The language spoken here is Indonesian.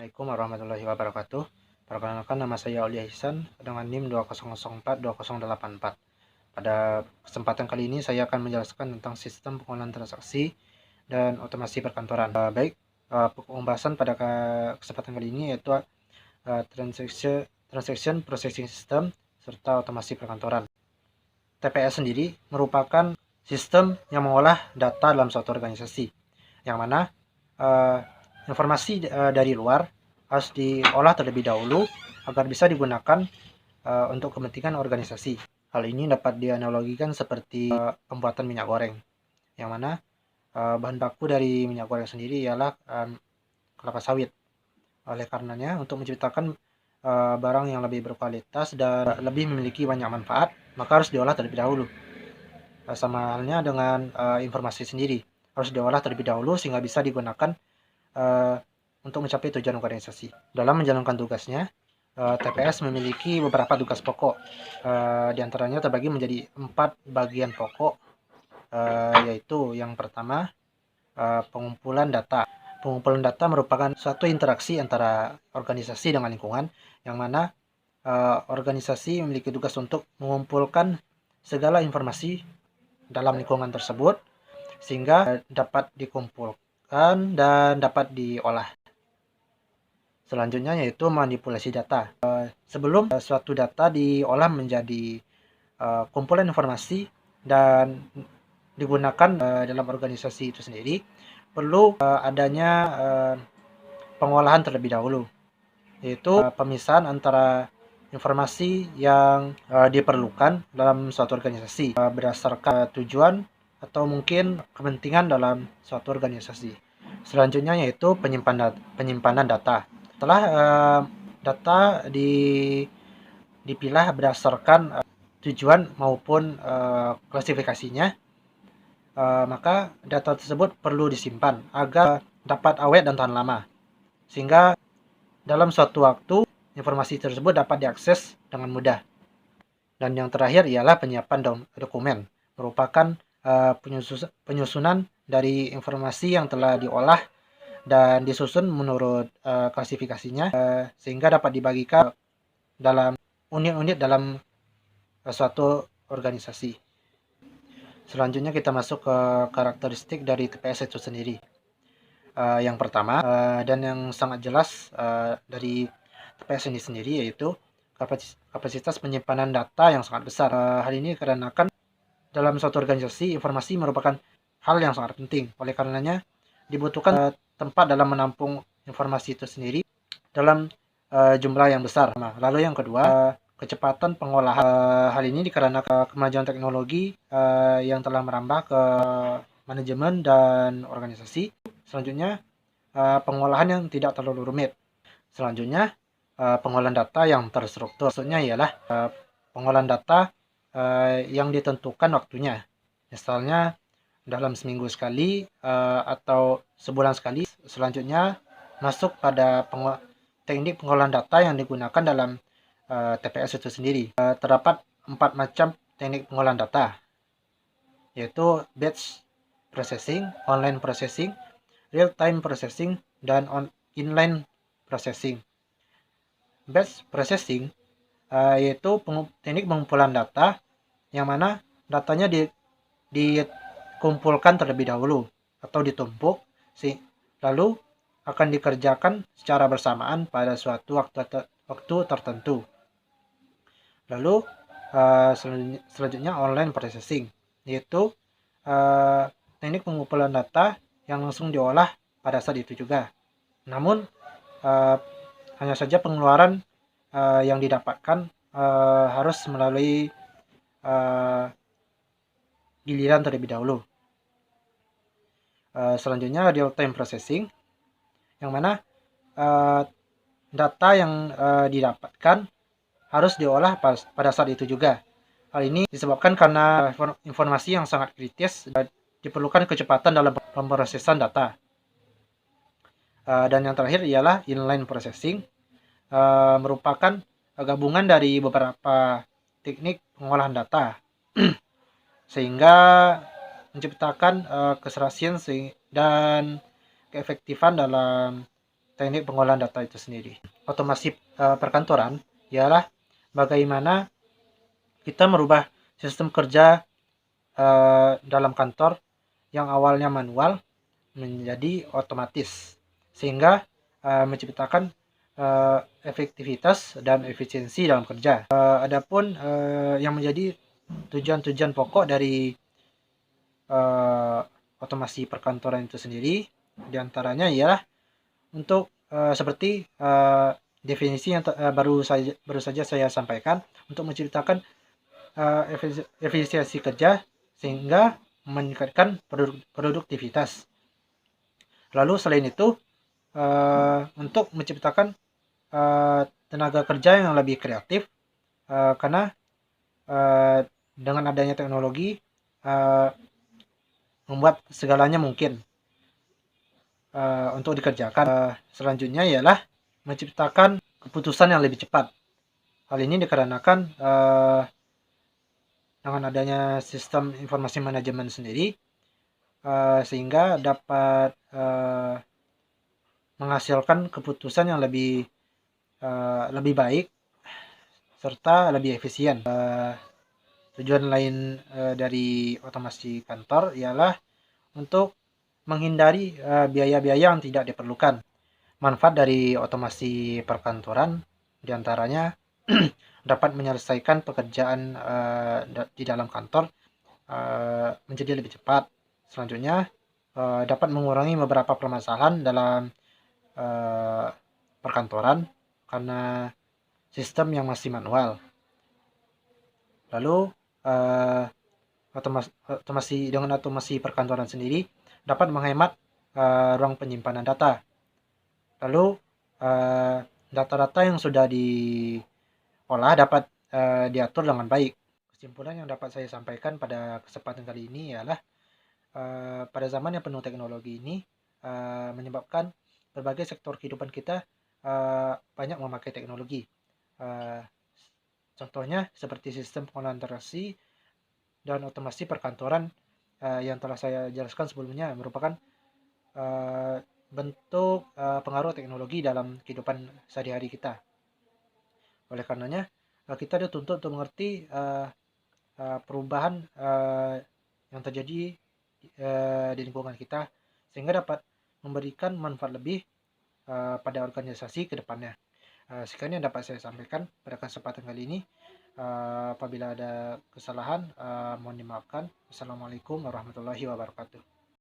Assalamualaikum warahmatullahi wabarakatuh. Perkenalkan, nama saya Aulia Ihsan dengan NIM 20042084. Pada kesempatan kali ini saya akan menjelaskan tentang sistem pengolahan transaksi dan otomasi perkantoran. Pembahasan pada kesempatan kali ini yaitu Transaction Processing System serta otomasi perkantoran. TPS sendiri merupakan sistem yang mengolah data dalam suatu organisasi, yang mana informasi dari luar harus diolah terlebih dahulu agar bisa digunakan untuk kepentingan organisasi. Hal ini dapat dianalogikan seperti pembuatan minyak goreng, yang mana bahan baku dari minyak goreng sendiri ialah kelapa sawit. Oleh karenanya, untuk menciptakan barang yang lebih berkualitas dan lebih memiliki banyak manfaat, maka harus diolah terlebih dahulu. Sama halnya dengan informasi sendiri, harus diolah terlebih dahulu sehingga bisa digunakan untuk mencapai tujuan organisasi. Dalam menjalankan tugasnya, TPS memiliki beberapa tugas pokok. Di antaranya terbagi menjadi 4 bagian pokok, yaitu yang pertama, pengumpulan data. Pengumpulan data merupakan suatu interaksi antara organisasi dengan lingkungan, yang mana organisasi memiliki tugas untuk mengumpulkan segala informasi dalam lingkungan tersebut sehingga dapat dikumpulkan dan dapat diolah. Selanjutnya yaitu manipulasi data. Sebelum suatu data diolah menjadi kumpulan informasi dan digunakan dalam organisasi itu sendiri, perlu adanya pengolahan terlebih dahulu, yaitu pemisahan antara informasi yang diperlukan dalam suatu organisasi berdasarkan tujuan atau mungkin kepentingan dalam suatu organisasi. Selanjutnya yaitu penyimpanan data. Setelah data dipilah berdasarkan tujuan maupun klasifikasinya, maka data tersebut perlu disimpan agar dapat awet dan tahan lama, sehingga dalam suatu waktu informasi tersebut dapat diakses dengan mudah. Dan yang terakhir ialah penyiapan dokumen, merupakan penyusunan dari informasi yang telah diolah dan disusun menurut klasifikasinya, sehingga dapat dibagikan dalam unit-unit dalam suatu organisasi. Selanjutnya kita masuk ke karakteristik dari TPS itu sendiri. Yang pertama dan yang sangat jelas dari TPS ini sendiri yaitu kapasitas penyimpanan data yang sangat besar. Hal ini dikarenakan dalam suatu organisasi informasi merupakan hal yang sangat penting. Oleh karenanya dibutuhkan tempat dalam menampung informasi itu sendiri dalam jumlah yang besar. Lalu yang kedua, kecepatan pengolahan. Hal ini dikarenakan kemajuan teknologi yang telah merambah ke manajemen dan organisasi. Selanjutnya, pengolahan yang tidak terlalu rumit. Selanjutnya, pengolahan data yang terstruktur. Maksudnya ialah pengolahan data yang ditentukan waktunya. Misalnya dalam seminggu sekali atau sebulan sekali. Selanjutnya, masuk pada teknik pengolahan data yang digunakan dalam TPS itu sendiri. Terdapat 4 macam teknik pengolahan data, yaitu batch processing, online processing, real-time processing, dan inline processing. Batch processing yaitu teknik pengumpulan data yang mana datanya dikumpulkan terlebih dahulu atau ditumpuk, lalu akan dikerjakan secara bersamaan pada suatu waktu tertentu. Lalu selanjutnya online processing, yaitu teknik pengumpulan data yang langsung diolah pada saat itu juga. Namun hanya saja pengeluaran yang didapatkan harus melalui giliran terlebih dahulu. Selanjutnya real-time processing, yang mana data yang didapatkan harus diolah pada saat itu juga. Hal ini disebabkan karena informasi yang sangat kritis dan diperlukan kecepatan dalam pemrosesan data. Dan yang terakhir ialah inline processing, merupakan gabungan dari beberapa teknik pengolahan data sehingga menciptakan keserasian dan keefektifan dalam teknik pengolahan data itu sendiri. Otomasi perkantoran ialah bagaimana kita merubah sistem kerja dalam kantor yang awalnya manual menjadi otomatis, sehingga menciptakan efektivitas dan efisiensi dalam kerja. Adapun yang menjadi tujuan-tujuan pokok dari otomasi perkantoran itu sendiri, diantaranya ialah untuk seperti definisi yang baru saja saya sampaikan, untuk menciptakan efisiensi kerja sehingga meningkatkan produktivitas. Lalu selain itu untuk menciptakan tenaga kerja yang lebih kreatif, karena dengan adanya teknologi membuat segalanya mungkin untuk dikerjakan. Selanjutnya ialah menciptakan keputusan yang lebih cepat. Hal ini dikarenakan dengan adanya sistem informasi manajemen sendiri, sehingga dapat menghasilkan keputusan yang lebih baik serta lebih efisien. Tujuan lain dari otomasi kantor ialah untuk menghindari biaya-biaya yang tidak diperlukan. Manfaat dari otomasi perkantoran diantaranya dapat menyelesaikan pekerjaan di dalam kantor menjadi lebih cepat. Selanjutnya dapat mengurangi beberapa permasalahan dalam perkantoran karena sistem yang masih manual. Lalu dengan otomasi perkantoran sendiri dapat menghemat ruang penyimpanan data. Lalu data-data yang sudah diolah dapat diatur dengan baik. Kesimpulan yang dapat saya sampaikan pada kesempatan kali ini ialah pada zaman yang penuh teknologi ini menyebabkan berbagai sektor kehidupan kita banyak memakai teknologi. Contohnya seperti sistem pengolahan transaksi dan otomasi perkantoran yang telah saya jelaskan sebelumnya merupakan bentuk pengaruh teknologi dalam kehidupan sehari-hari kita. Oleh karenanya kita dituntut untuk mengerti perubahan yang terjadi di lingkungan kita sehingga dapat memberikan manfaat lebih pada organisasi ke depannya. Sekian yang dapat saya sampaikan pada kesempatan kali ini. Apabila ada kesalahan mohon dimaafkan. Assalamualaikum warahmatullahi wabarakatuh.